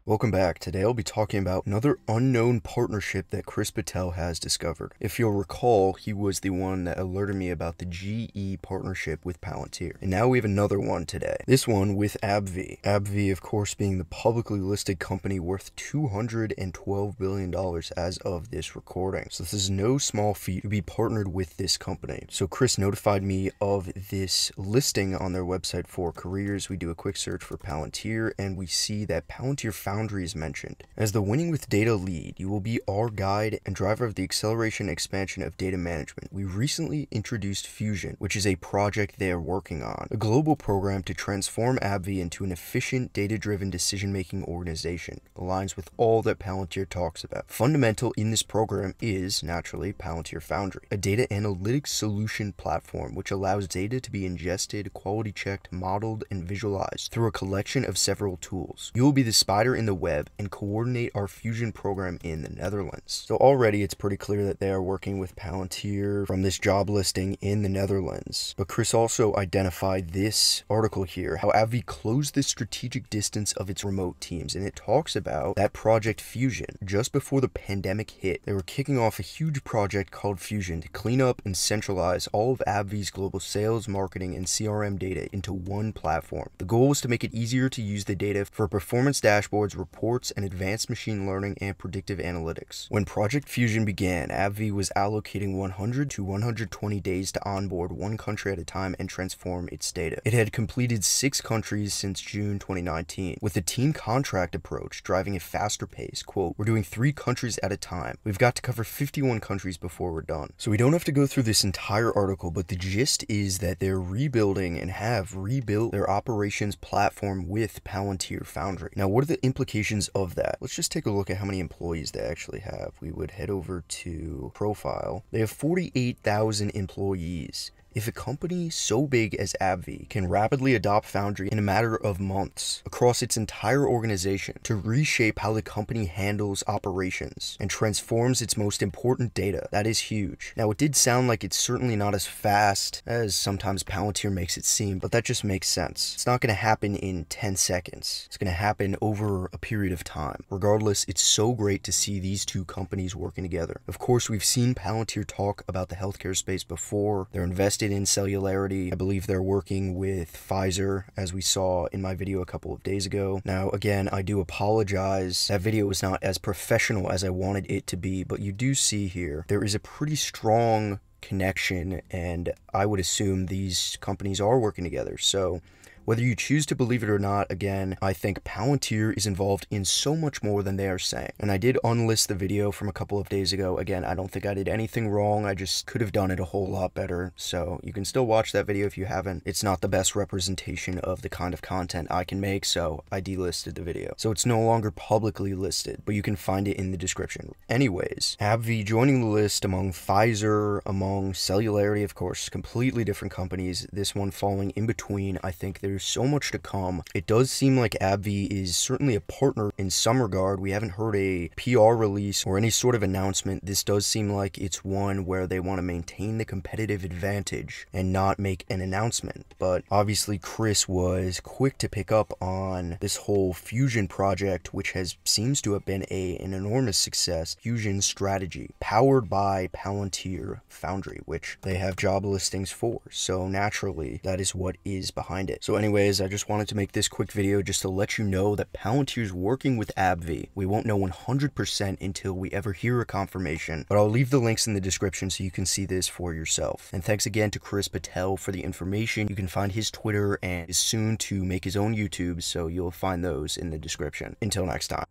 Welcome back. Today I'll be talking about another unknown partnership that Chris Patel has discovered. If you'll recall, he was the one that alerted me about the GE partnership with Palantir. And now we have another one today. This one with AbbVie. AbbVie, of course, being the publicly listed company worth $212 billion as of this recording. So this is no small feat to be partnered with this company. So Chris notified me of this listing on their website for careers. We do a quick search for Palantir and we see that Palantir Foundry is mentioned. As the Winning with Data lead, you will be our guide and driver of the acceleration and expansion of data management. We recently introduced Fusion, which is a project they are working on, a global program to transform AbbVie into an efficient, data-driven decision-making organization. Aligns with all that Palantir talks about. Fundamental in this program is, naturally, Palantir Foundry, a data analytics solution platform which allows data to be ingested, quality-checked, modeled, and visualized through a collection of several tools. You will be the spider in the web and coordinate our Fusion program in the Netherlands. So already it's pretty clear that they are working with Palantir from this job listing in the Netherlands. But Chris also identified this article here, how AbbVie closed the strategic distance of its remote teams, and it talks about that project Fusion. Just before the pandemic hit, they were kicking off a huge project called Fusion to clean up and centralize all of AbbVie's global sales, marketing, and CRM data into one platform. The goal was to make it easier to use the data for performance dashboards, reports, and advanced machine learning and predictive analytics. When Project Fusion began, AbbVie was allocating 100 to 120 days to onboard one country at a time and transform its data. It had completed 6 countries since June 2019, with the team contract approach driving a faster pace. Quote, "We're doing 3 countries at a time. We've got to cover 51 countries before we're done." So we don't have to go through this entire article, but the gist is that they're rebuilding and have rebuilt their operations platform with Palantir Foundry. Now, what are the implications of that? Let's just take a look at how many employees they actually have. We would head over to profile. They have 48,000 employees. If a company so big as AbbVie can rapidly adopt Foundry in a matter of months across its entire organization to reshape how the company handles operations and transforms its most important data, that is huge. Now, it did sound like it's certainly not as fast as sometimes Palantir makes it seem, but that just makes sense. It's not going to happen in 10 seconds. It's going to happen over a period of time. Regardless, it's so great to see these two companies working together. Of course, we've seen Palantir talk about the healthcare space before. They're invested in cellularity. I believe they're working with Pfizer, as we saw in my video a couple of days ago. Now, again, I do apologize. That video was not as professional as I wanted it to be, but you do see here, there is a pretty strong connection, and I would assume these companies are working together. So whether you choose to believe it or not, again, I think Palantir is involved in so much more than they are saying. And I did unlist the video from a couple of days ago. Again, I don't think I did anything wrong. I just could have done it a whole lot better. So you can still watch that video if you haven't. It's not the best representation of the kind of content I can make, so I delisted the video. So it's no longer publicly listed, but you can find it in the description. Anyways, AbbVie joining the list among Pfizer, among Cellularity, of course, completely different companies. This one falling in between. I think there's so much to come. It does seem like AbbVie is certainly a partner in some regard. We haven't heard a PR release or any sort of announcement. This does seem like it's one where they want to maintain the competitive advantage and not make an announcement. But obviously Chris was quick to pick up on this whole Fusion project, which seems to have been an enormous success. Fusion strategy powered by Palantir Foundry, which they have job listings for. So naturally, that is what is behind it. So anyways, I just wanted to make this quick video just to let you know that Palantir is working with AbbVie. We won't know 100% until we ever hear a confirmation, but I'll leave the links in the description so you can see this for yourself. And thanks again to Chris Patel for the information. You can find his Twitter and is soon to make his own YouTube, so you'll find those in the description. Until next time.